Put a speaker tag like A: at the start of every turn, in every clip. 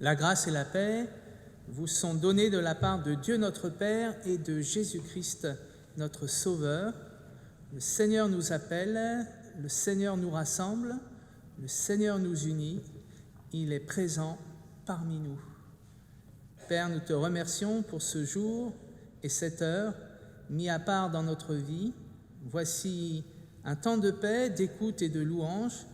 A: La grâce et la paix vous sont données de la part de Dieu notre Père et de Jésus-Christ notre Sauveur. Le Seigneur nous appelle, le Seigneur nous rassemble, le Seigneur nous unit, il est présent parmi nous. Père, nous te remercions pour ce jour et cette heure mis à part dans notre vie. Voici un temps de paix, d'écoute et de louange,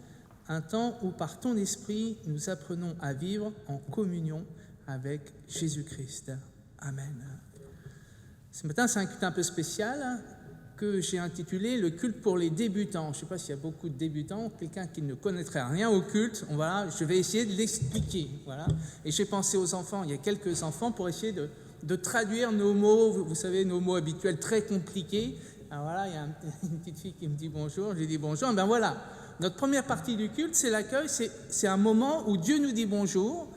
A: un temps où par ton esprit nous apprenons à vivre en communion avec Jésus-Christ. Amen. Ce matin, c'est un culte un peu spécial que j'ai intitulé « Le culte pour les débutants ». Je ne sais pas s'il y a beaucoup de débutants, quelqu'un qui ne connaîtrait rien au culte. Voilà, je vais essayer de l'expliquer. Voilà. Et j'ai pensé aux enfants, il y a quelques enfants, pour essayer de traduire nos mots, vous savez, nos mots habituels très compliqués. Alors voilà, il y a une petite fille qui me dit bonjour, je lui dis bonjour. Ben voilà, notre première partie du culte, c'est l'accueil, c'est un moment où Dieu nous dit bonjour,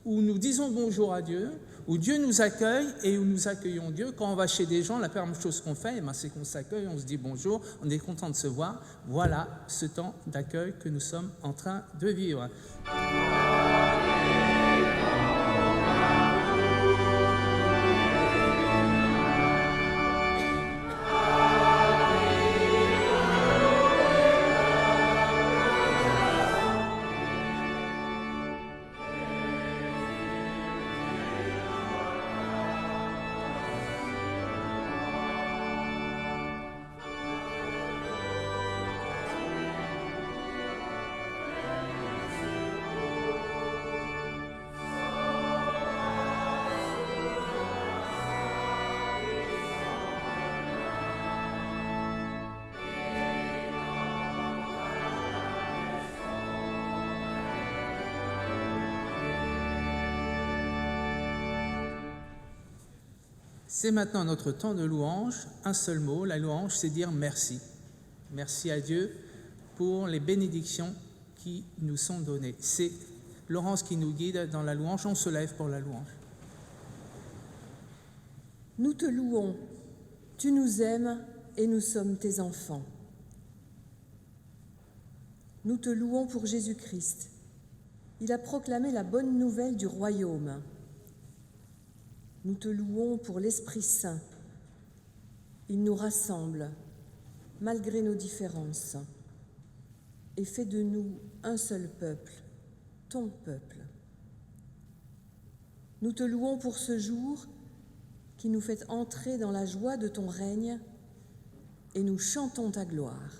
A: où nous disons bonjour à Dieu, où Dieu nous accueille et où nous accueillons Dieu. Quand on va chez des gens, la première chose qu'on fait, c'est qu'on s'accueille, on se dit bonjour, on est content de se voir. Voilà ce temps d'accueil que nous sommes en train de vivre. C'est maintenant notre temps de louange. Un seul mot, la louange, c'est dire merci. Merci à Dieu pour les bénédictions qui nous sont données. C'est Laurence qui nous guide dans la louange. On se lève pour la louange.
B: Nous te louons, tu nous aimes et nous sommes tes enfants. Nous te louons pour Jésus-Christ. Il a proclamé la bonne nouvelle du royaume. Nous te louons pour l'Esprit Saint. Il nous rassemble, malgré nos différences, et fait de nous un seul peuple, ton peuple. Nous te louons pour ce jour qui nous fait entrer dans la joie de ton règne, et nous chantons ta gloire.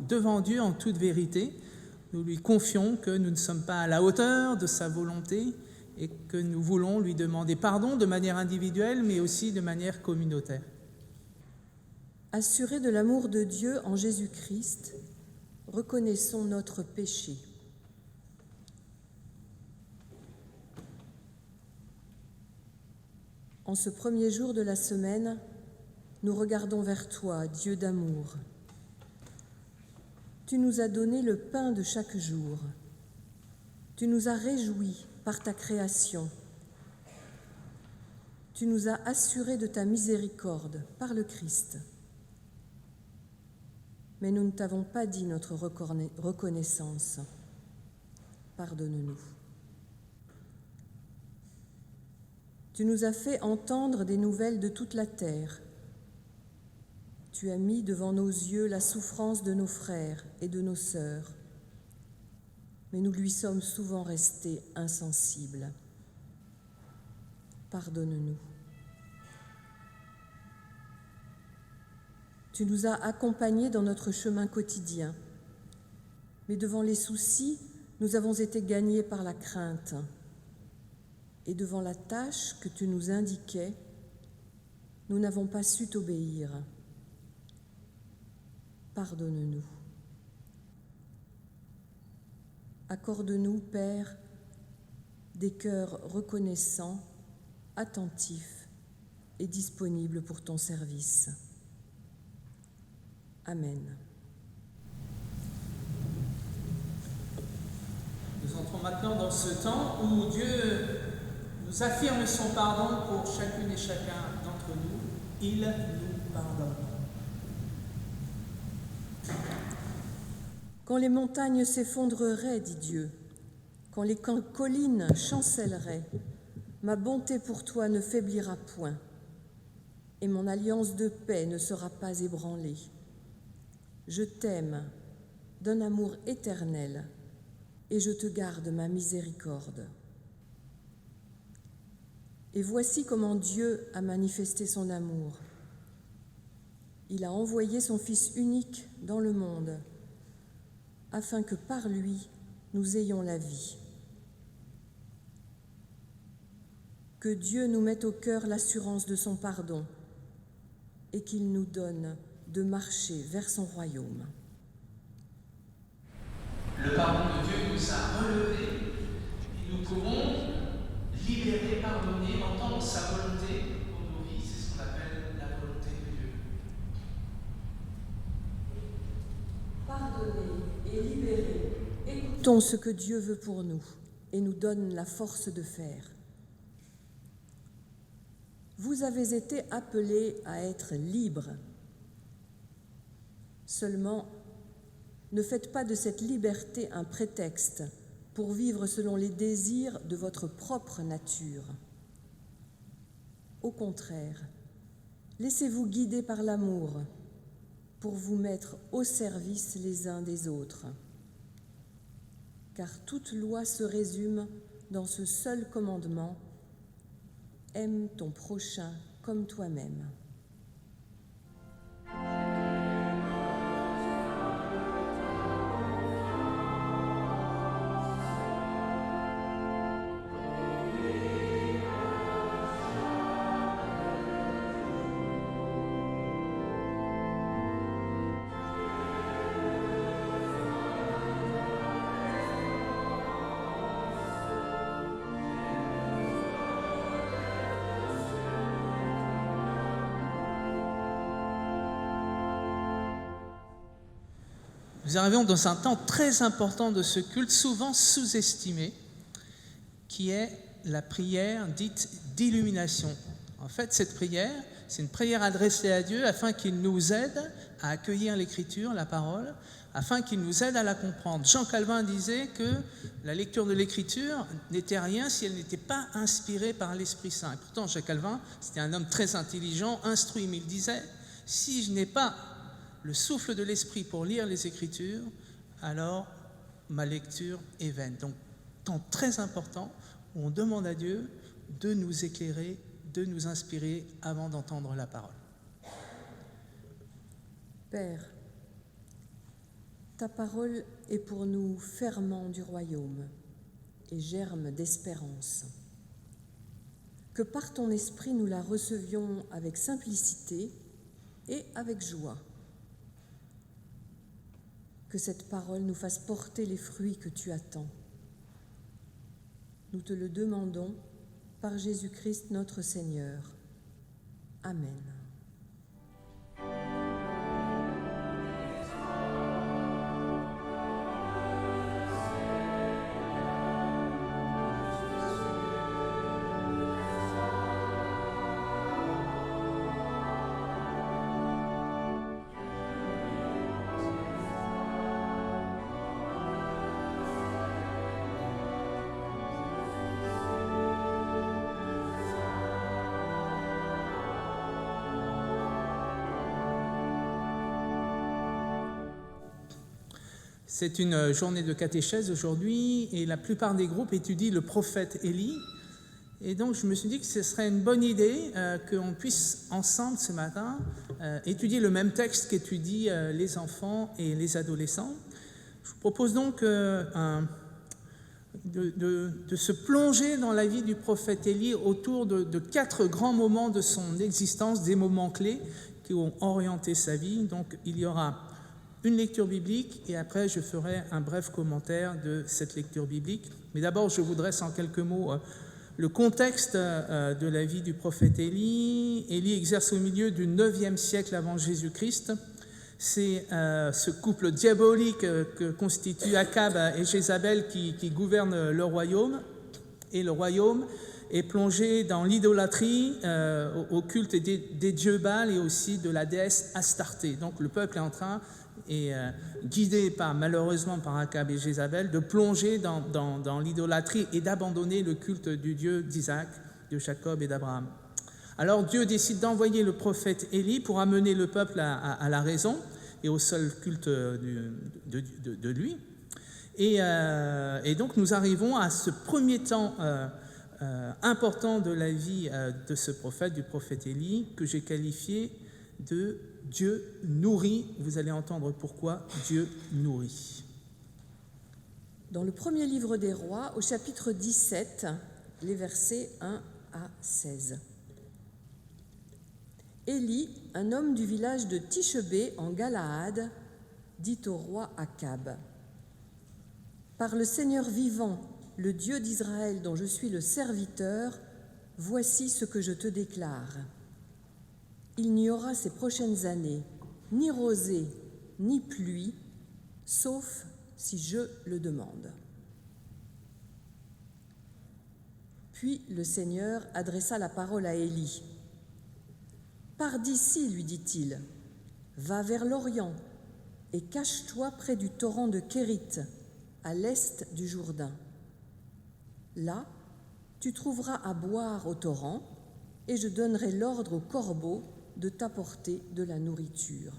A: Devant Dieu en toute vérité, nous lui confions que nous ne sommes pas à la hauteur de sa volonté et que nous voulons lui demander pardon de manière individuelle, mais aussi de manière communautaire.
B: Assurés de l'amour de Dieu en Jésus-Christ, reconnaissons notre péché. En ce premier jour de la semaine, nous regardons vers toi, Dieu d'amour. Tu nous as donné le pain de chaque jour. Tu nous as réjouis par ta création. Tu nous as assurés de ta miséricorde par le Christ. Mais nous ne t'avons pas dit notre reconnaissance. Pardonne-nous. Tu nous as fait entendre des nouvelles de toute la terre. Tu as mis devant nos yeux la souffrance de nos frères et de nos sœurs, mais nous lui sommes souvent restés insensibles. Pardonne-nous. Tu nous as accompagnés dans notre chemin quotidien, mais devant les soucis, nous avons été gagnés par la crainte. Et devant la tâche que tu nous indiquais, nous n'avons pas su t'obéir. Pardonne-nous. Accorde-nous, Père, des cœurs reconnaissants, attentifs et disponibles pour ton service. Amen.
A: Nous entrons maintenant dans ce temps où Dieu nous affirme son pardon pour chacune et chacun d'entre nous. Il nous pardonne.
B: Quand les montagnes s'effondreraient, dit Dieu, quand les collines chancelleraient, ma bonté pour toi ne faiblira point, et mon alliance de paix ne sera pas ébranlée. Je t'aime d'un amour éternel, et je te garde ma miséricorde. Et voici comment Dieu a manifesté son amour. Il a envoyé son Fils unique dans le monde, afin que par lui, nous ayons la vie. Que Dieu nous mette au cœur l'assurance de son pardon et qu'il nous donne de marcher vers son royaume.
A: Le pardon de Dieu nous a relevés et nous pouvons libérer, pardonner, entendre sa volonté pour nos vies. C'est ce qu'on appelle la volonté de Dieu.
B: Pardonner et libérer. Écoutons ce que Dieu veut pour nous et nous donne la force de faire. Vous avez été appelés à être libres. Seulement, ne faites pas de cette liberté un prétexte pour vivre selon les désirs de votre propre nature. Au contraire, laissez-vous guider par l'amour pour vous mettre au service les uns des autres. Car toute loi se résume dans ce seul commandement: aime ton prochain comme toi-même.
A: Nous arrivons dans un temps très important de ce culte, souvent sous-estimé, qui est la prière dite d'illumination. En fait, cette prière, c'est une prière adressée à Dieu afin qu'il nous aide à accueillir l'Écriture, la parole, afin qu'il nous aide à la comprendre. Jean Calvin disait que la lecture de l'Écriture n'était rien si elle n'était pas inspirée par l'Esprit Saint. Et pourtant, Jean Calvin, c'était un homme très intelligent, instruit, mais il disait « Si je n'ai pas le souffle de l'Esprit pour lire les Écritures, alors ma lecture est vaine. » Donc, temps très important où on demande à Dieu de nous éclairer, de nous inspirer avant d'entendre la parole.
B: Père, ta parole est pour nous ferment du royaume et germe d'espérance. que par ton esprit nous la recevions avec simplicité et avec joie. Que cette parole nous fasse porter les fruits que tu attends. Nous te le demandons par Jésus-Christ notre Seigneur. Amen.
A: C'est une journée de catéchèse aujourd'hui et la plupart des groupes étudient le prophète Élie. Et donc je me suis dit que ce serait une bonne idée qu'on puisse ensemble ce matin étudier le même texte qu'étudient les enfants et les adolescents. Je vous propose donc de se plonger dans la vie du prophète Élie autour de 4 grands moments de son existence, des moments clés qui ont orienté sa vie. Donc il y aura une lecture biblique et après je ferai un bref commentaire de cette lecture biblique. Mais d'abord je vous dresse en quelques mots le contexte de la vie du prophète Élie. Élie exerce au milieu du 9e siècle avant Jésus-Christ. C'est ce couple diabolique que constituent Akab et Jézabel qui gouvernent le royaume. Et le royaume est plongé dans l'idolâtrie, au culte des dieux Baal et aussi de la déesse Astarté. Donc le peuple est en train, et guidé malheureusement par Akab et Jézabel, de plonger dans l'idolâtrie et d'abandonner le culte du Dieu d'Isaac, de Jacob et d'Abraham. Alors Dieu décide d'envoyer le prophète Élie pour amener le peuple à la raison et au seul culte de lui. Et donc nous arrivons à ce premier temps important de la vie de ce prophète, du prophète Élie, que j'ai qualifié de Dieu nourrit. Vous allez entendre pourquoi Dieu nourrit.
B: Dans le premier livre des Rois, au chapitre 17, les versets 1 à 16. Élie, un homme du village de Tishebé en Galaad, dit au roi Akab : « Par le Seigneur vivant, le Dieu d'Israël dont je suis le serviteur, voici ce que je te déclare. Il n'y aura ces prochaines années ni rosée ni pluie, sauf si je le demande. » Puis le Seigneur adressa la parole à Élie. « Pars d'ici, lui dit-il, va vers l'Orient et cache-toi près du torrent de Kérit, à l'est du Jourdain. Là, tu trouveras à boire au torrent, et je donnerai l'ordre aux corbeaux de t'apporter de la nourriture. »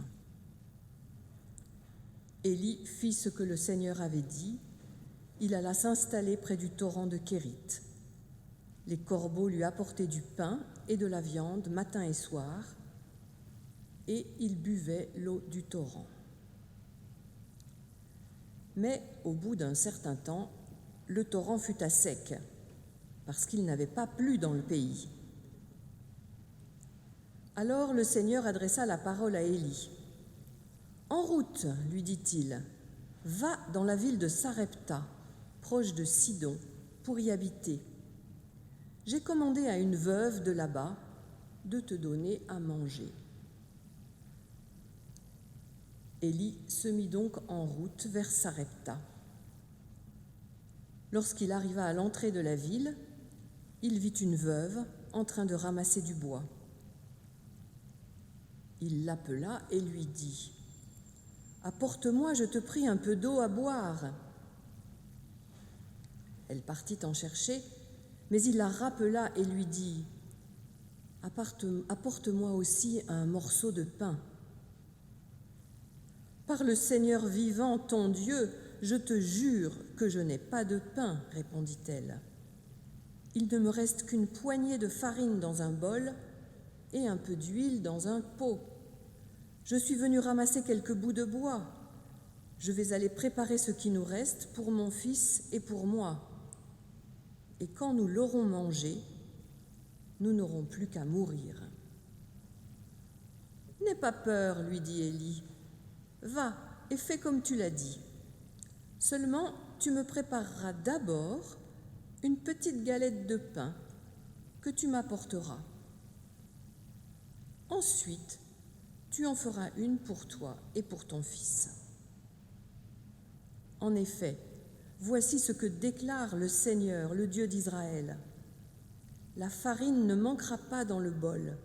B: Élie fit ce que le Seigneur avait dit. Il alla s'installer près du torrent de Kérit. Les corbeaux lui apportaient du pain et de la viande matin et soir, et il buvait l'eau du torrent. Mais au bout d'un certain temps, le torrent fut à sec, parce qu'il n'avait pas plu dans le pays. Alors le Seigneur adressa la parole à Élie. « En route, lui dit-il, va dans la ville de Sarepta, proche de Sidon, pour y habiter. J'ai commandé à une veuve de là-bas de te donner à manger. » Élie se mit donc en route vers Sarepta. Lorsqu'il arriva à l'entrée de la ville, il vit une veuve en train de ramasser du bois. Il l'appela et lui dit : « Apporte-moi, je te prie, un peu d'eau à boire. » Elle partit en chercher, mais il la rappela et lui dit : « Apporte-moi aussi un morceau de pain. » « Par le Seigneur vivant, ton Dieu, je te jure que je n'ai pas de pain, répondit-elle. Il ne me reste qu'une poignée de farine dans un bol et un peu d'huile dans un pot. Je suis venue ramasser quelques bouts de bois. Je vais aller préparer ce qui nous reste pour mon fils et pour moi. Et quand nous l'aurons mangé, nous n'aurons plus qu'à mourir. » « N'aie pas peur, lui dit Élie. Va et fais comme tu l'as dit. Seulement, tu me prépareras d'abord une petite galette de pain que tu m'apporteras. Ensuite, tu en feras une pour toi et pour ton fils. En effet, voici ce que déclare le Seigneur, le Dieu d'Israël. La farine ne manquera pas dans le bol,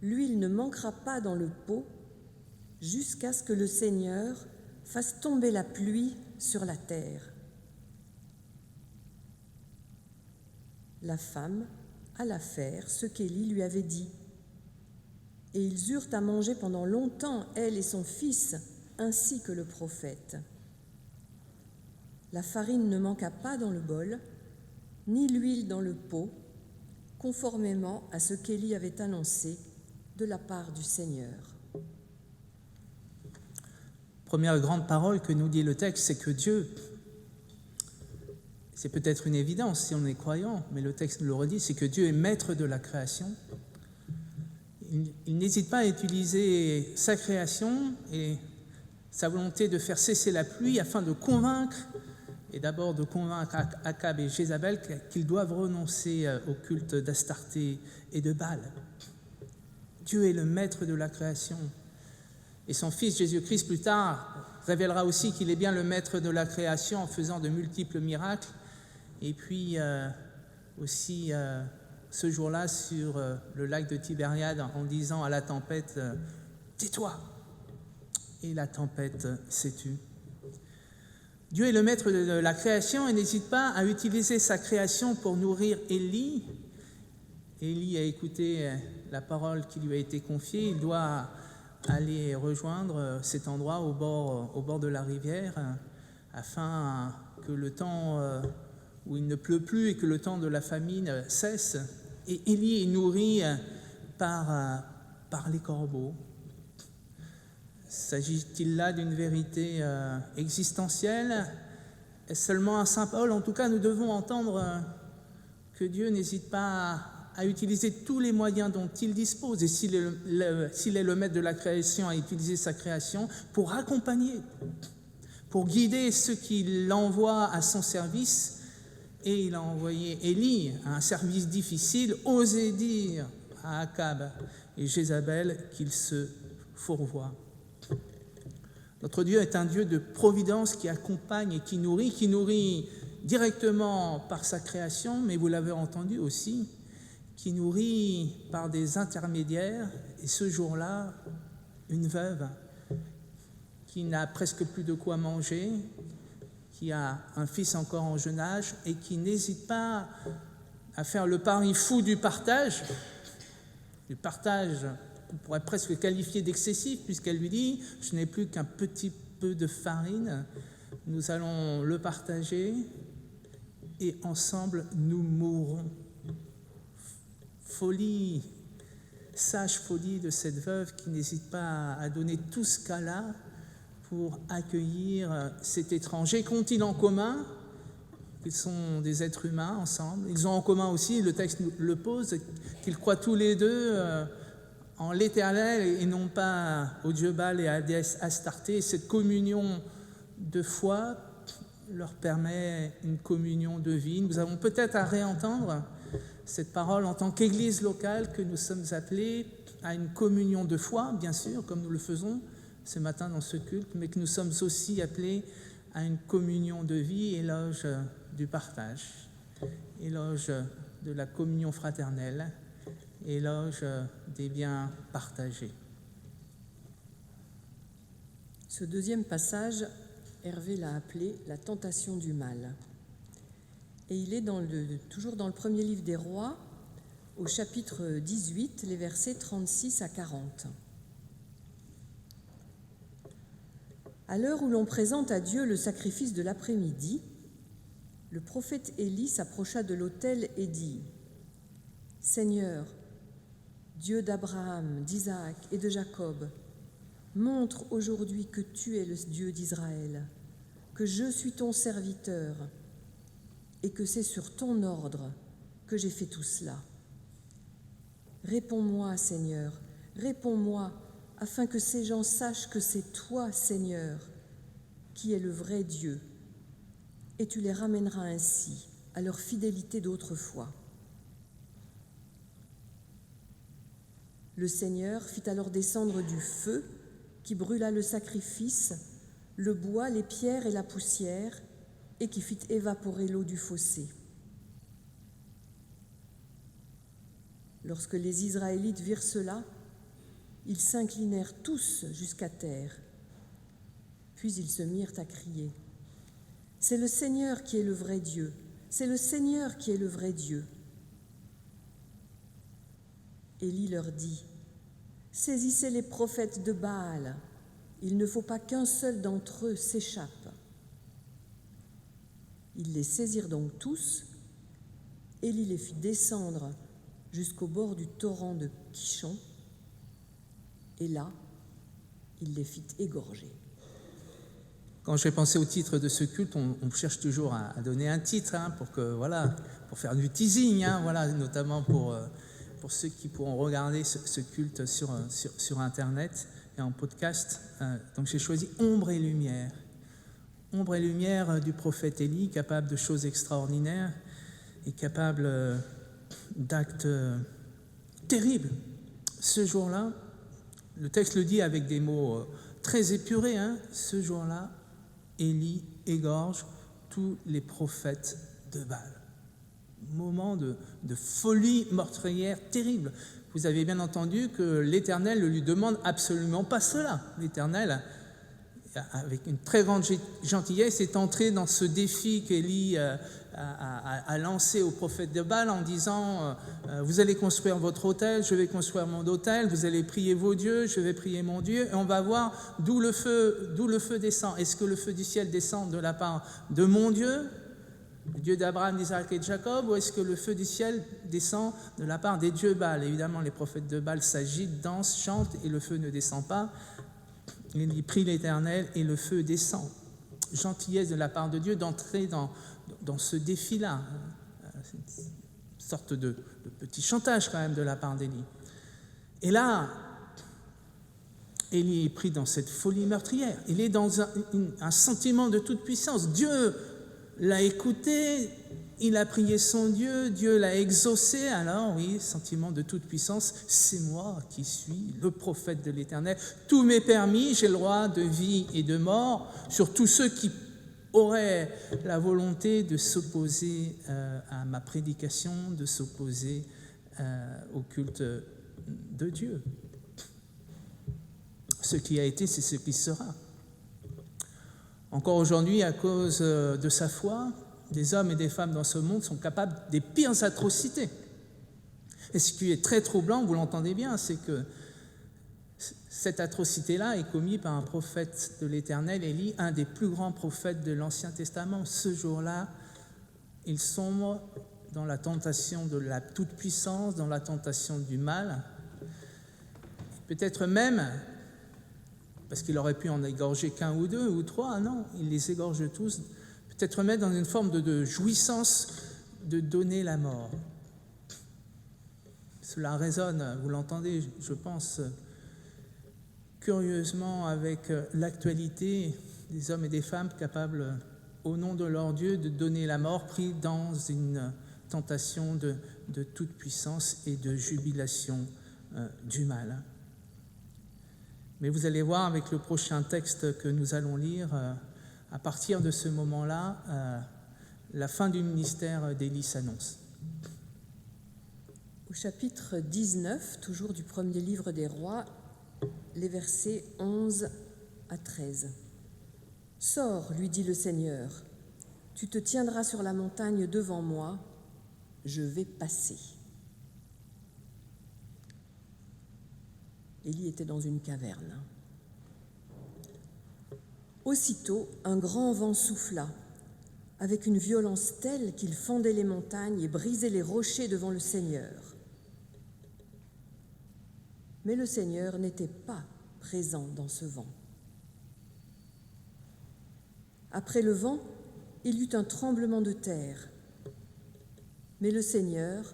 B: l'huile ne manquera pas dans le pot, jusqu'à ce que le Seigneur fasse tomber la pluie sur la terre. La femme alla faire ce qu'Élie lui avait dit. Et ils eurent à manger pendant longtemps, elle et son fils, ainsi que le prophète. La farine ne manqua pas dans le bol, ni l'huile dans le pot, conformément à ce qu'Élie avait annoncé de la part du Seigneur.
A: Première grande parole que nous dit le texte, c'est que Dieu, c'est peut-être une évidence si on est croyant, mais le texte nous le redit, c'est que Dieu est maître de la création. Il n'hésite pas à utiliser sa création et sa volonté de faire cesser la pluie afin de convaincre, et d'abord de convaincre Akab et Jézabel qu'ils doivent renoncer au culte d'Astarté et de Baal. Dieu est le maître de la création. Et son Fils Jésus-Christ, plus tard, révélera aussi qu'il est bien le maître de la création en faisant de multiples miracles. Et puis aussi ce jour-là sur le lac de Tibériade en disant à la tempête « Tais-toi !» Et la tempête s'est tue. Dieu est le maître de la création et n'hésite pas à utiliser sa création pour nourrir Élie. Élie a écouté la parole qui lui a été confiée. Il doit aller rejoindre cet endroit au bord de la rivière afin que le temps où il ne pleut plus et que le temps de la famine cesse. Et Élie est nourri par les corbeaux. S'agit-il là d'une vérité existentielle? Est-ce seulement un saint Paul? En tout cas, nous devons entendre que Dieu n'hésite pas à utiliser tous les moyens dont il dispose, et s'il est le maître de la création, à utiliser sa création pour accompagner, pour guider ceux qu'il envoie à son service. Et il a envoyé Élie à un service difficile, oser dire à Akab et Jézabel qu'il se fourvoie. Notre Dieu est un Dieu de providence qui accompagne et qui nourrit directement par sa création, mais vous l'avez entendu aussi, qui nourrit par des intermédiaires. Et ce jour-là, une veuve qui n'a presque plus de quoi manger, qui a un fils encore en jeune âge et qui n'hésite pas à faire le pari fou du partage qu'on pourrait presque qualifier d'excessif, puisqu'elle lui dit « Je n'ai plus qu'un petit peu de farine, nous allons le partager et ensemble nous mourrons. » Folie, sage folie de cette veuve qui n'hésite pas à donner tout ce qu'elle a pour accueillir cet étranger. Qu'ont-ils en commun? Ils sont des êtres humains ensemble. Ils ont en commun aussi, le texte le pose, qu'ils croient tous les deux en l'Éternel et non pas au dieu Baal et à la déesse Astarté. Cette communion de foi leur permet une communion de vie. Nous avons peut-être à réentendre cette parole en tant qu'Église locale que nous sommes appelés à une communion de foi, bien sûr, comme nous le faisons ce matin dans ce culte, mais que nous sommes aussi appelés à une communion de vie, éloge du partage, éloge de la communion fraternelle, éloge des biens partagés.
B: Ce deuxième passage, Hervé l'a appelé « la tentation du mal ». Et il est toujours dans le premier livre des Rois, au chapitre 18, les versets 36 à 40. À l'heure où l'on présente à Dieu le sacrifice de l'après-midi, le prophète Élie s'approcha de l'autel et dit « Seigneur, Dieu d'Abraham, d'Isaac et de Jacob, montre aujourd'hui que tu es le Dieu d'Israël, que je suis ton serviteur et que c'est sur ton ordre que j'ai fait tout cela. Réponds-moi, Seigneur, réponds-moi, afin que ces gens sachent que c'est toi, Seigneur, qui es le vrai Dieu, et tu les ramèneras ainsi à leur fidélité d'autrefois. Le Seigneur fit alors descendre du feu qui brûla le sacrifice, le bois, les pierres et la poussière, et qui fit évaporer l'eau du fossé. Lorsque les Israélites virent cela, ils s'inclinèrent tous jusqu'à terre. Puis ils se mirent à crier : « C'est le Seigneur qui est le vrai Dieu, c'est le Seigneur qui est le vrai Dieu. » Élie leur dit : « Saisissez les prophètes de Baal, il ne faut pas qu'un seul d'entre eux s'échappe. » Ils les saisirent donc tous. Élie les fit descendre jusqu'au bord du torrent de Kishon, et là, il les fit égorger.
A: Quand j'ai pensé au titre de ce culte, on cherche toujours à donner un titre, pour faire du teasing, notamment pour ceux qui pourront regarder ce culte sur Internet et en podcast. Donc j'ai choisi Ombre et lumière. Ombre et lumière du prophète Élie, capable de choses extraordinaires et capable d'actes terribles. Ce jour-là, le texte le dit avec des mots très épurés, ce jour-là, Élie égorge tous les prophètes de Baal. Moment de folie meurtrière terrible. Vous avez bien entendu que l'Éternel ne lui demande absolument pas cela. L'Éternel, avec une très grande gentillesse, est entré dans ce défi qu'Élie a lancé au prophète de Baal en disant vous allez construire votre autel, je vais construire mon autel, vous allez prier vos dieux, je vais prier mon Dieu, et on va voir d'où le feu descend. Est-ce que le feu du ciel descend de la part de mon Dieu, le Dieu d'Abraham, d'Isaac et de Jacob, ou est-ce que le feu du ciel descend de la part des dieux Baal? Évidemment, les prophètes de Baal s'agitent, dansent, chantent, et le feu ne descend pas. Il prie l'Éternel et le feu descend. Gentillesse de la part de Dieu d'entrer dans ce défi-là. C'est une sorte de petit chantage quand même de la part d'Élie. Et là, Élie est pris dans cette folie meurtrière. Il est dans un sentiment de toute puissance. Dieu l'a écouté, il a prié son Dieu, Dieu l'a exaucé. Alors oui, sentiment de toute puissance, c'est moi qui suis le prophète de l'Éternel. Tout m'est permis, j'ai le droit de vie et de mort sur tous ceux qui auraient la volonté de s'opposer à ma prédication, de s'opposer au culte de Dieu. Ce qui a été, c'est ce qui sera. Encore aujourd'hui, à cause de sa foi, des hommes et des femmes dans ce monde sont capables des pires atrocités. Et ce qui est très troublant, vous l'entendez bien, c'est que cette atrocité-là est commise par un prophète de l'Éternel, Élie, un des plus grands prophètes de l'Ancien Testament. Ce jour-là, il sombre dans la tentation de la toute-puissance, dans la tentation du mal. Peut-être même, parce qu'il aurait pu en égorger qu'un ou deux ou trois, non, il les égorge tous, peut-être même dans une forme de jouissance de donner la mort. Cela résonne, vous l'entendez, je pense, curieusement avec l'actualité des hommes et des femmes capables, au nom de leur Dieu, de donner la mort, pris dans une tentation de toute puissance et de jubilation du mal. Mais vous allez voir avec le prochain texte que nous allons lire, à partir de ce moment-là, la fin du ministère d'Élie s'annonce.
B: Au chapitre 19, toujours du premier livre des rois, les versets 11 à 13. « Sors, lui dit le Seigneur, tu te tiendras sur la montagne devant moi, je vais passer. » Élie était dans une caverne. Aussitôt, un grand vent souffla, avec une violence telle qu'il fendait les montagnes et brisait les rochers devant le Seigneur. Mais le Seigneur n'était pas présent dans ce vent. Après le vent, il y eut un tremblement de terre, mais le Seigneur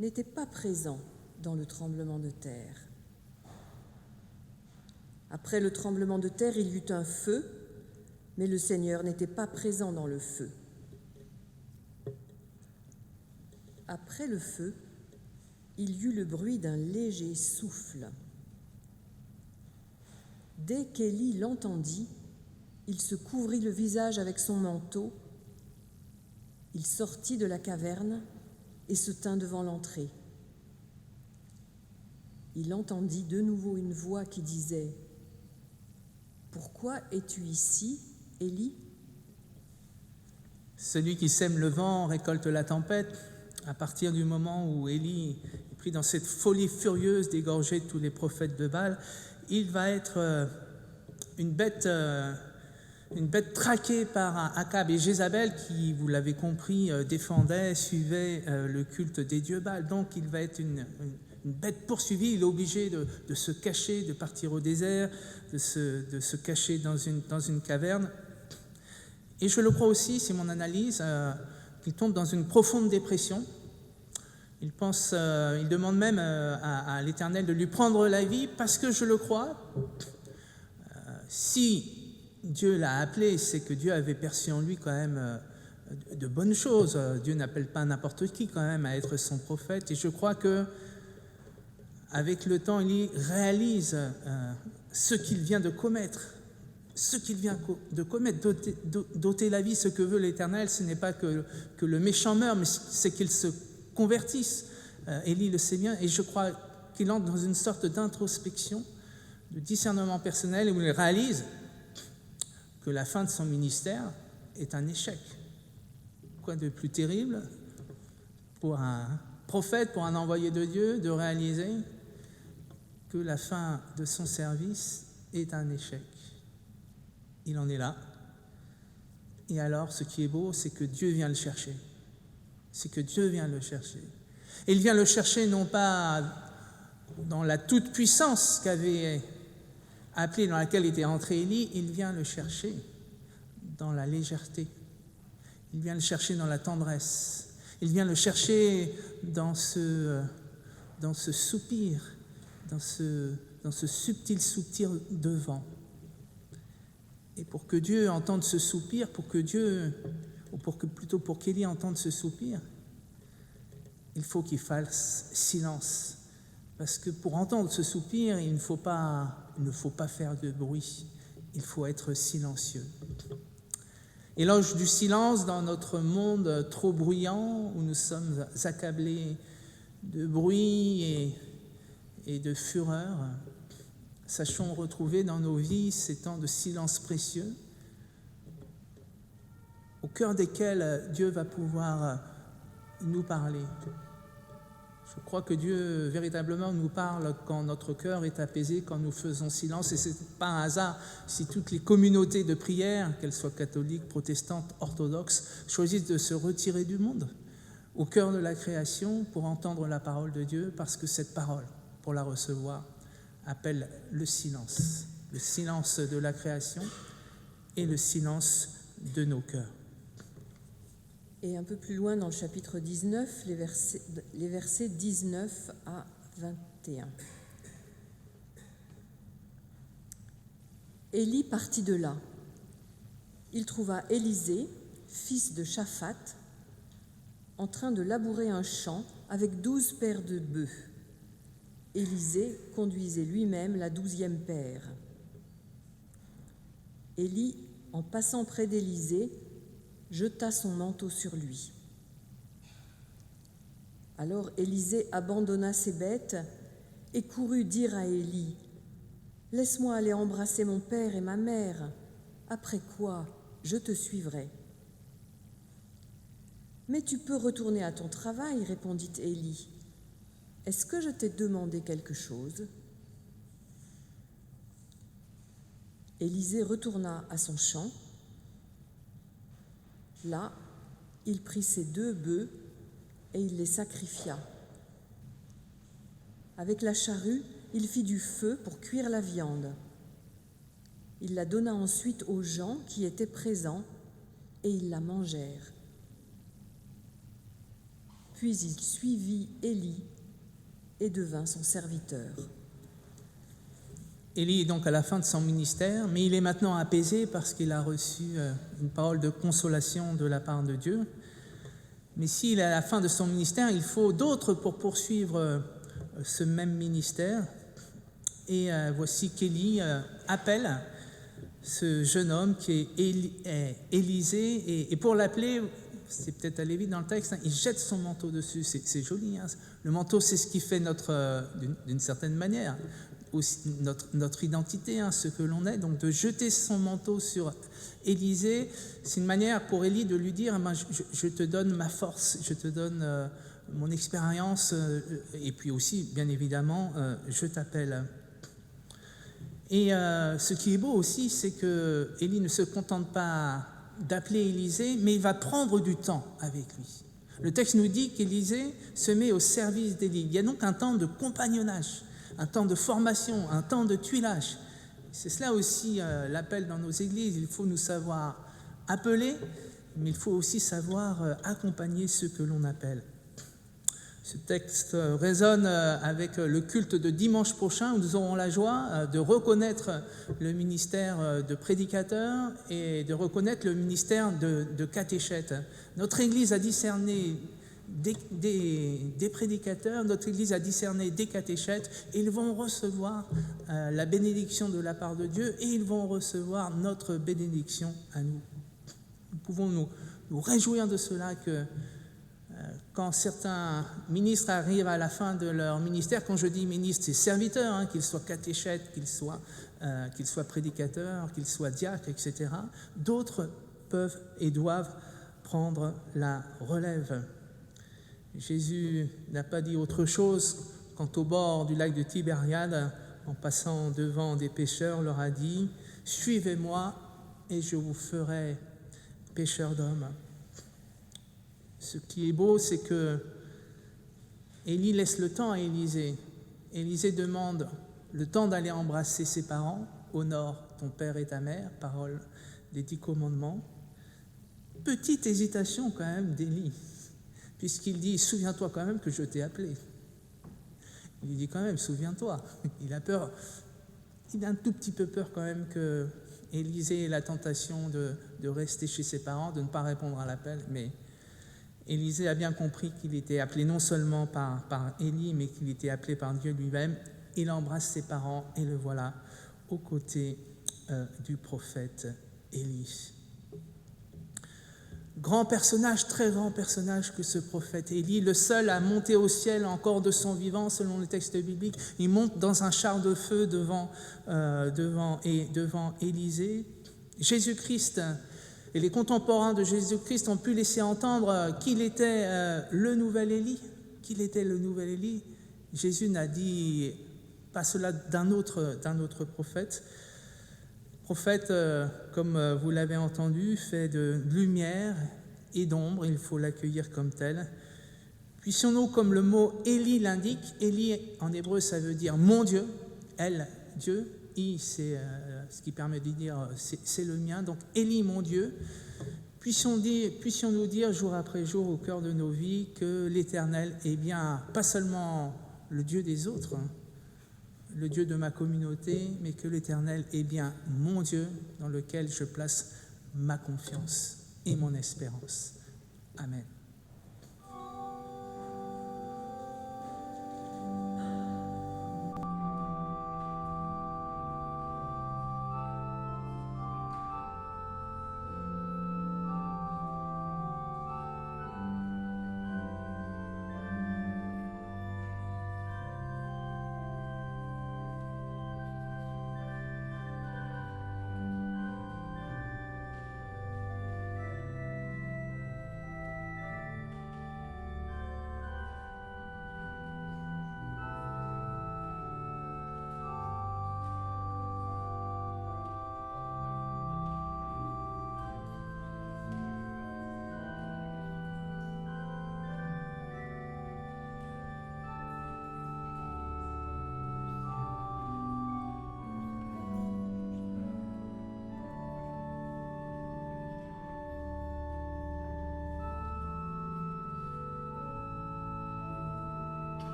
B: n'était pas présent dans le tremblement de terre. Après le tremblement de terre, il y eut un feu, mais le Seigneur n'était pas présent dans le feu. Après le feu, il y eut le bruit d'un léger souffle. Dès qu'Élie l'entendit, il se couvrit le visage avec son manteau, il sortit de la caverne et se tint devant l'entrée. Il entendit de nouveau une voix qui disait « Pourquoi es-tu ici, Élie ?»
A: Celui qui sème le vent récolte la tempête. À partir du moment où Élie est pris dans cette folie furieuse d'égorger tous les prophètes de Baal, il va être une bête traquée par Akab et Jézabel qui, vous l'avez compris, défendaient, suivaient le culte des dieux Baal. Donc il va être une bête poursuivie, il est obligé de se cacher, de partir au désert, de se cacher dans une caverne. Et je le crois aussi, c'est mon analyse, qu'il tombe dans une profonde dépression. Il demande même à l'Éternel de lui prendre la vie, parce que je le crois, si Dieu l'a appelé, c'est que Dieu avait perçu en lui quand même de bonnes choses. Dieu n'appelle pas n'importe qui quand même à être son prophète. Et je crois que avec le temps, il réalise ce qu'il vient de commettre. Ce qu'il vient de commettre, d'ôter la vie, ce que veut l'Éternel, ce n'est pas que le méchant meure, mais c'est qu'il se convertisse. Élie le sait bien, et je crois qu'il entre dans une sorte d'introspection, de discernement personnel, où il réalise que la fin de son ministère est un échec. Quoi de plus terrible pour un prophète, pour un envoyé de Dieu, de réaliser que la fin de son service est un échec. Il en est là. Et alors, ce qui est beau, c'est que Dieu vient le chercher. C'est que Dieu vient le chercher. Et il vient le chercher non pas dans la toute-puissance dans laquelle était entré Élie, il vient le chercher dans la légèreté. Il vient le chercher dans la tendresse. Il vient le chercher dans ce soupir, dans ce subtil soupir de vent. Et pour que Dieu entende ce soupir, pour qu'Élie entende ce soupir, il faut qu'il fasse silence. Parce que pour entendre ce soupir, il ne faut pas faire de bruit, il faut être silencieux. Éloge du silence dans notre monde trop bruyant, où nous sommes accablés de bruit et de fureur. Sachons retrouver dans nos vies ces temps de silence précieux, au cœur desquels Dieu va pouvoir nous parler. Je crois que Dieu véritablement nous parle quand notre cœur est apaisé, quand nous faisons silence, et ce n'est pas un hasard si toutes les communautés de prière, qu'elles soient catholiques, protestantes, orthodoxes, choisissent de se retirer du monde, au cœur de la création, pour entendre la parole de Dieu, parce que cette parole, pour la recevoir, appelle le silence de la création et le silence de nos cœurs.
B: Et un peu plus loin dans le chapitre 19, les versets 19 à 21. Élie partit de là. Il trouva Élisée, fils de Shaphat, en train de labourer un champ avec 12 paires de bœufs. Élisée conduisait lui-même la 12e paire. Élie, en passant près d'Élisée, jeta son manteau sur lui. Alors Élisée abandonna ses bêtes et courut dire à Élie : « Laisse-moi aller embrasser mon père et ma mère, après quoi je te suivrai. » « Mais tu peux retourner à ton travail, répondit Élie. Est-ce que je t'ai demandé quelque chose ? Élisée retourna à son champ. Là, il prit ses 2 bœufs et il les sacrifia. Avec la charrue, il fit du feu pour cuire la viande. Il la donna ensuite aux gens qui étaient présents et ils la mangèrent. Puis il suivit Élie et devint son serviteur.
A: Élie est donc à la fin de son ministère, mais il est maintenant apaisé parce qu'il a reçu une parole de consolation de la part de Dieu. Mais s'il est à la fin de son ministère, il faut d'autres pour poursuivre ce même ministère. Et voici qu'Élie appelle ce jeune homme qui est Élisée. Et pour l'appeler, c'est peut-être allé vite dans le texte, il jette son manteau dessus. C'est joli. Le manteau, c'est ce qui fait d'une certaine manière, aussi notre identité, ce que l'on est. Donc de jeter son manteau sur Élisée, c'est une manière pour Élie de lui dire je te donne ma force, je te donne mon expérience, et puis aussi, bien évidemment, je t'appelle. Et ce qui est beau aussi, c'est que Élie ne se contente pas d'appeler Élisée, mais il va prendre du temps avec lui. Le texte nous dit qu'Élisée se met au service d'Élie. Il y a donc un temps de compagnonnage, un temps de formation, un temps de tuilage. C'est cela aussi l'appel dans nos églises. Il faut nous savoir appeler, mais il faut aussi savoir accompagner ceux que l'on appelle. Ce texte résonne avec le culte de dimanche prochain, où nous aurons la joie de reconnaître le ministère de prédicateur et de reconnaître le ministère de catéchète. Notre Église a discerné des prédicateurs, notre Église a discerné des catéchètes, et ils vont recevoir la bénédiction de la part de Dieu, et ils vont recevoir notre bénédiction à nous. Nous pouvons nous réjouir de cela, que quand certains ministres arrivent à la fin de leur ministère, quand je dis ministre, c'est serviteur, qu'ils soient catéchètes, qu'ils soient prédicateurs, qu'ils soient diacres, etc., d'autres peuvent et doivent prendre la relève. Jésus n'a pas dit autre chose quand au bord du lac de Tibériade, en passant devant des pêcheurs, leur a dit « Suivez-moi et je vous ferai pêcheurs d'hommes ». Ce qui est beau, c'est que Élie laisse le temps à Élisée. Élisée demande le temps d'aller embrasser ses parents. Honore ton père et ta mère, parole des 10 commandements. Petite hésitation quand même d'Élie, puisqu'il dit « Souviens-toi quand même que je t'ai appelé ». Il dit quand même « Souviens-toi ». Il a peur, il a un tout petit peu peur quand même que Élisée ait la tentation de rester chez ses parents, de ne pas répondre à l'appel, mais Élisée a bien compris qu'il était appelé non seulement par Élie, mais qu'il était appelé par Dieu lui-même. Il embrasse ses parents et le voilà aux côtés du prophète Élie. Grand personnage, très grand personnage que ce prophète Élie, le seul à monter au ciel encore de son vivant, selon le texte biblique. Il monte dans un char de feu devant Élisée. Jésus-Christ et les contemporains de Jésus-Christ ont pu laisser entendre qu'il était le nouvel Élie. Qu'il était le nouvel Élie. Jésus n'a dit pas cela d'un autre prophète. Prophète, comme vous l'avez entendu, fait de lumière et d'ombre, il faut l'accueillir comme tel. Puissions-nous, comme le mot Élie l'indique, Élie en hébreu ça veut dire mon Dieu, El, Dieu, I c'est ce qui permet de dire c'est le mien, donc Élie mon Dieu. Puissions-nous dire jour après jour au cœur de nos vies que l'Éternel est bien pas seulement le Dieu des autres, le Dieu de ma communauté, mais que l'Éternel est bien mon Dieu dans lequel je place ma confiance et mon espérance. Amen.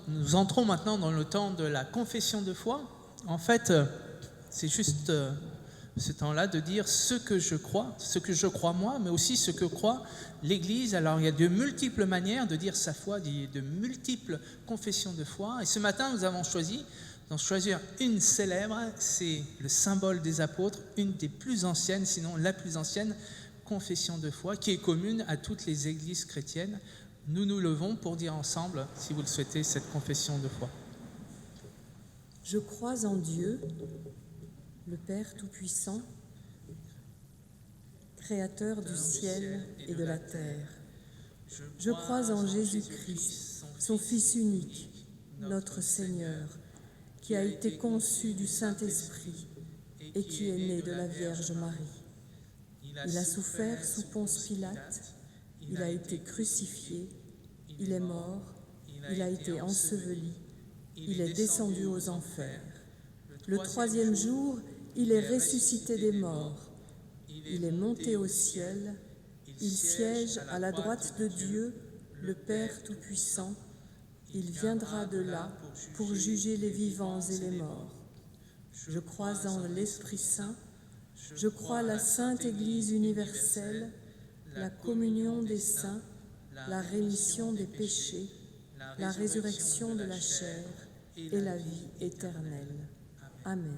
A: Nous entrons maintenant dans le temps de la confession de foi. En fait, c'est juste ce temps-là de dire ce que je crois moi, mais aussi ce que croit l'Église. Alors il y a de multiples manières de dire sa foi, de multiples confessions de foi. Et ce matin, nous avons choisi d'en choisir une célèbre, c'est le symbole des apôtres, une des plus anciennes, sinon la plus ancienne confession de foi, qui est commune à toutes les églises chrétiennes. Nous nous levons pour dire ensemble, si vous le souhaitez, cette confession de foi.
B: Je crois en Dieu, le Père Tout-Puissant, Créateur du ciel et de la terre. Je crois en Jésus-Christ, son Fils unique, notre Seigneur, qui a été conçu du Saint-Esprit et qui est né de la Vierge Marie. Il a souffert sous Ponce Pilate, il a été crucifié, il est mort, il a été enseveli, il est descendu aux enfers. Le troisième jour, il est ressuscité des morts, il est monté au ciel, il siège à la droite de Dieu, le Père Tout-Puissant. Il viendra de là pour juger les vivants et les morts. Je crois en l'Esprit Saint, je crois la Sainte Église universelle, la communion des saints, la rémission des péchés, la résurrection de la chair et la vie éternelle. Amen.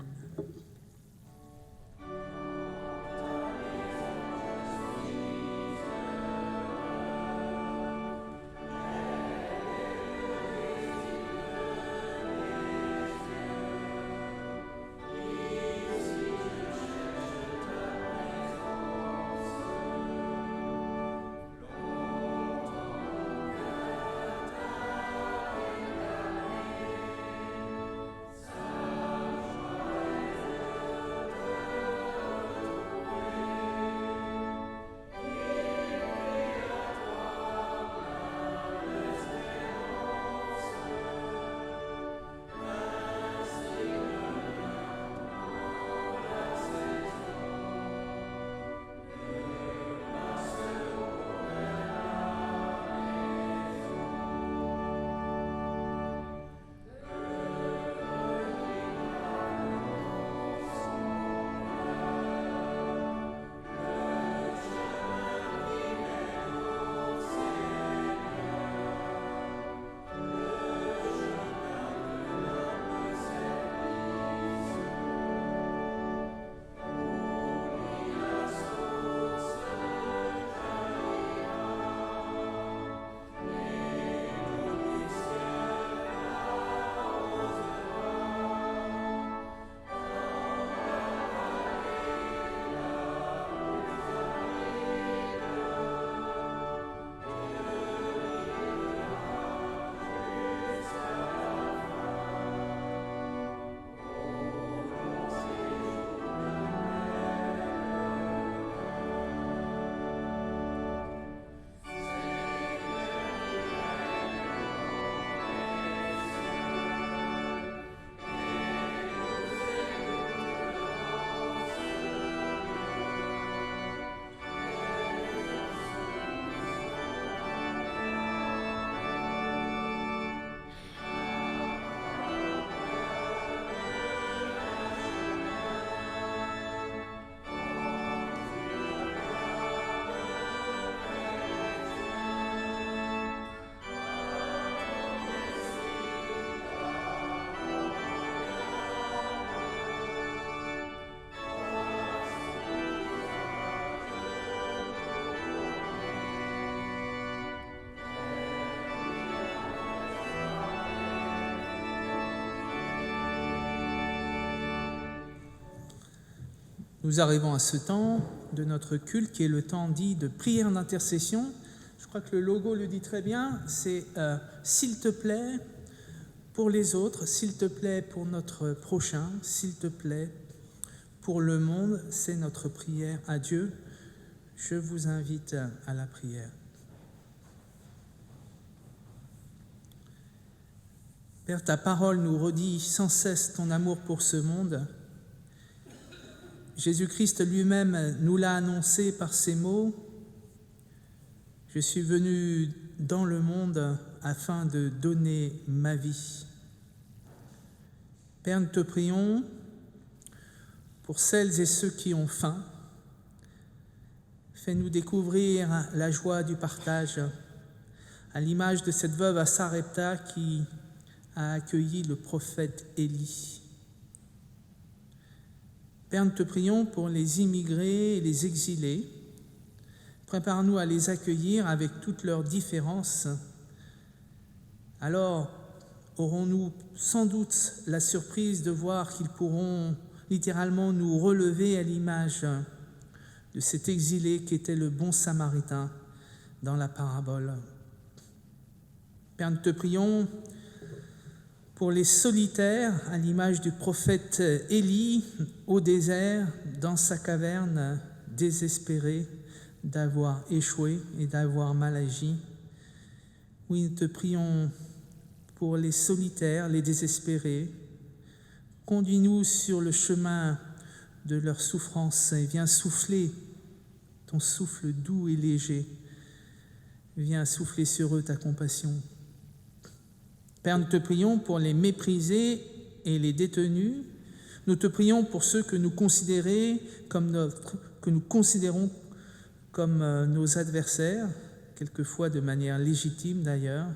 A: Nous arrivons à ce temps de notre culte qui est le temps dit de prière d'intercession. Je crois que le logo le dit très bien, c'est s'il te plaît pour les autres, s'il te plaît pour notre prochain, s'il te plaît pour le monde, c'est notre prière à Dieu. Je vous invite à la prière. Père, ta parole nous redit sans cesse ton amour pour ce monde. Jésus-Christ lui-même nous l'a annoncé par ces mots. Je suis venu dans le monde afin de donner ma vie. Père, nous te prions pour celles et ceux qui ont faim. Fais-nous découvrir la joie du partage, à l'image de cette veuve à Sarepta qui a accueilli le prophète Élie. Père, nous te prions pour les immigrés et les exilés. Prépare-nous à les accueillir avec toutes leurs différences. Alors aurons-nous sans doute la surprise de voir qu'ils pourront littéralement nous relever à l'image de cet exilé qui était le bon samaritain dans la parabole. Père, nous te prions pour les solitaires, à l'image du prophète Élie au désert, dans sa caverne, désespéré d'avoir échoué et d'avoir mal agi. Oui, nous te prions pour les solitaires, les désespérés. Conduis-nous sur le chemin de leur souffrance et viens souffler ton souffle doux et léger. Viens souffler sur eux ta compassion. Père, nous te prions pour les méprisés et les détenus. Nous te prions pour ceux que nous considérons comme nos adversaires, quelquefois de manière légitime d'ailleurs.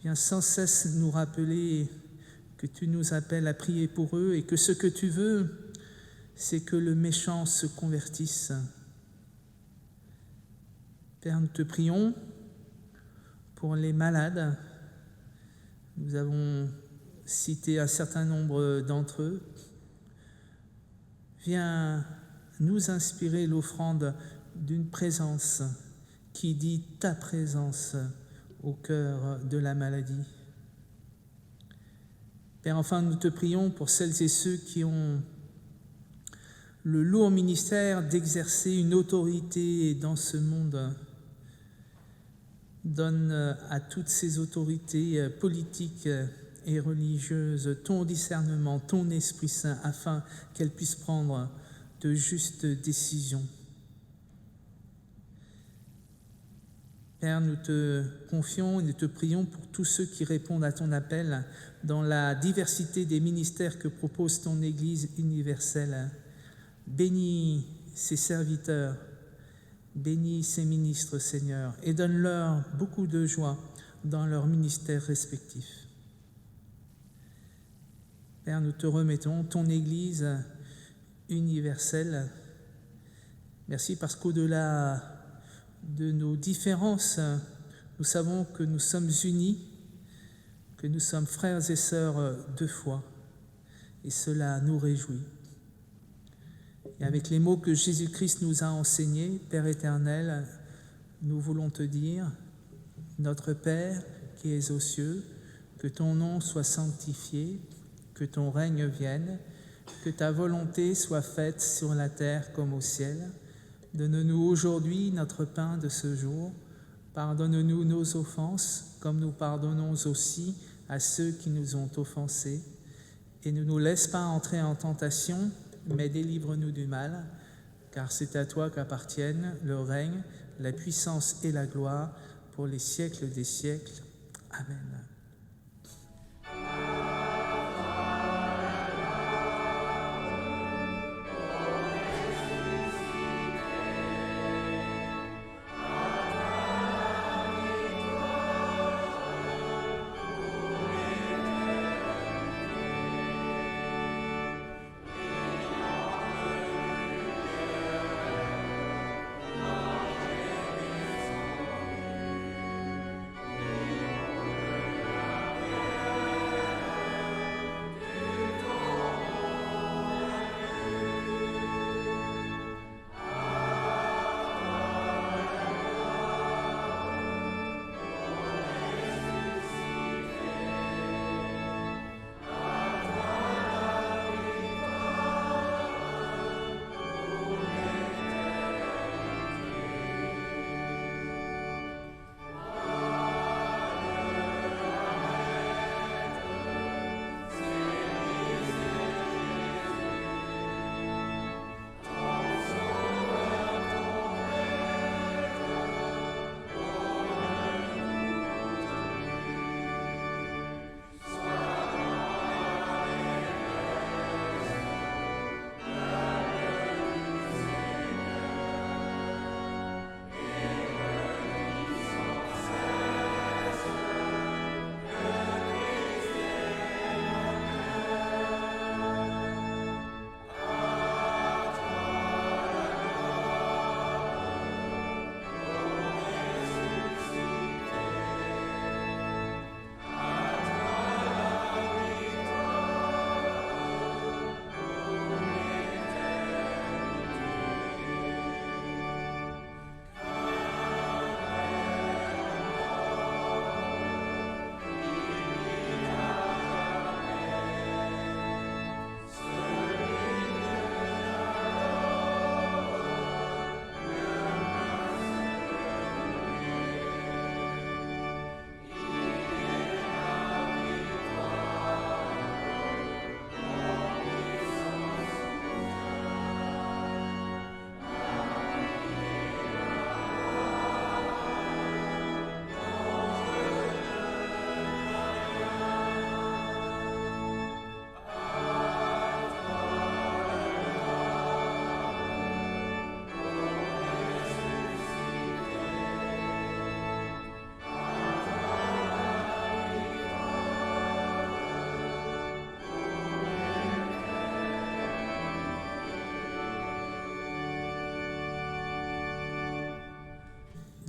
A: Viens sans cesse nous rappeler que tu nous appelles à prier pour eux et que ce que tu veux, c'est que le méchant se convertisse. Père, nous te prions pour les malades. Nous avons cité un certain nombre d'entre eux. Viens nous inspirer l'offrande d'une présence qui dit ta présence au cœur de la maladie. Père, enfin, nous te prions pour celles et ceux qui ont le lourd ministère d'exercer une autorité dans ce monde. Donne à toutes ces autorités politiques et religieuses ton discernement, ton Esprit Saint, afin qu'elles puissent prendre de justes décisions. Père, nous te confions et nous te prions pour tous ceux qui répondent à ton appel dans la diversité des ministères que propose ton Église universelle. Bénis ses serviteurs, bénis ses ministres, Seigneur, et donne-leur beaucoup de joie dans leurs ministères respectifs. Père, nous te remettons ton Église universelle. Merci parce qu'au-delà de nos différences, nous savons que nous sommes unis, que nous sommes frères et sœurs de foi, et cela nous réjouit. Et avec les mots que Jésus-Christ nous a enseignés, Père éternel, nous voulons te dire, notre Père qui es aux cieux, que ton nom soit sanctifié, que ton règne vienne, que ta volonté soit faite sur la terre comme au ciel. Donne-nous aujourd'hui notre pain de ce jour. Pardonne-nous nos offenses, comme nous pardonnons aussi à ceux qui nous ont offensés. Et ne nous laisse pas entrer en tentation, mais délivre-nous du mal, car c'est à toi qu'appartiennent le règne, la puissance et la gloire pour les siècles des siècles. Amen.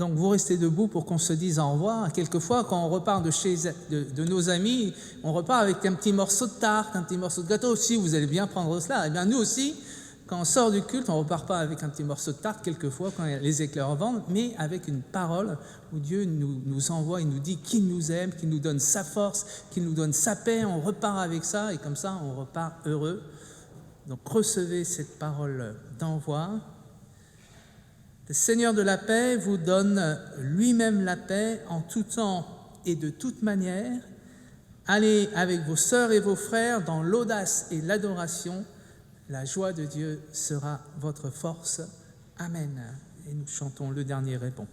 A: Donc vous restez debout pour qu'on se dise au revoir. Quelquefois, quand on repart de nos amis, on repart avec un petit morceau de tarte, un petit morceau de gâteau aussi, vous allez bien prendre cela. Eh bien nous aussi, quand on sort du culte, on ne repart pas avec un petit morceau de tarte, quelquefois, quand les éclairs vendent, mais avec une parole où Dieu nous envoie, il nous dit qu'il nous aime, qu'il nous donne sa force, qu'il nous donne sa paix. On repart avec ça et comme ça, on repart heureux. Donc recevez cette parole d'envoi. Le Seigneur de la paix vous donne lui-même la paix en tout temps et de toute manière. Allez avec vos sœurs et vos frères dans l'audace et l'adoration. La joie de Dieu sera votre force. Amen. Et nous chantons le dernier répond.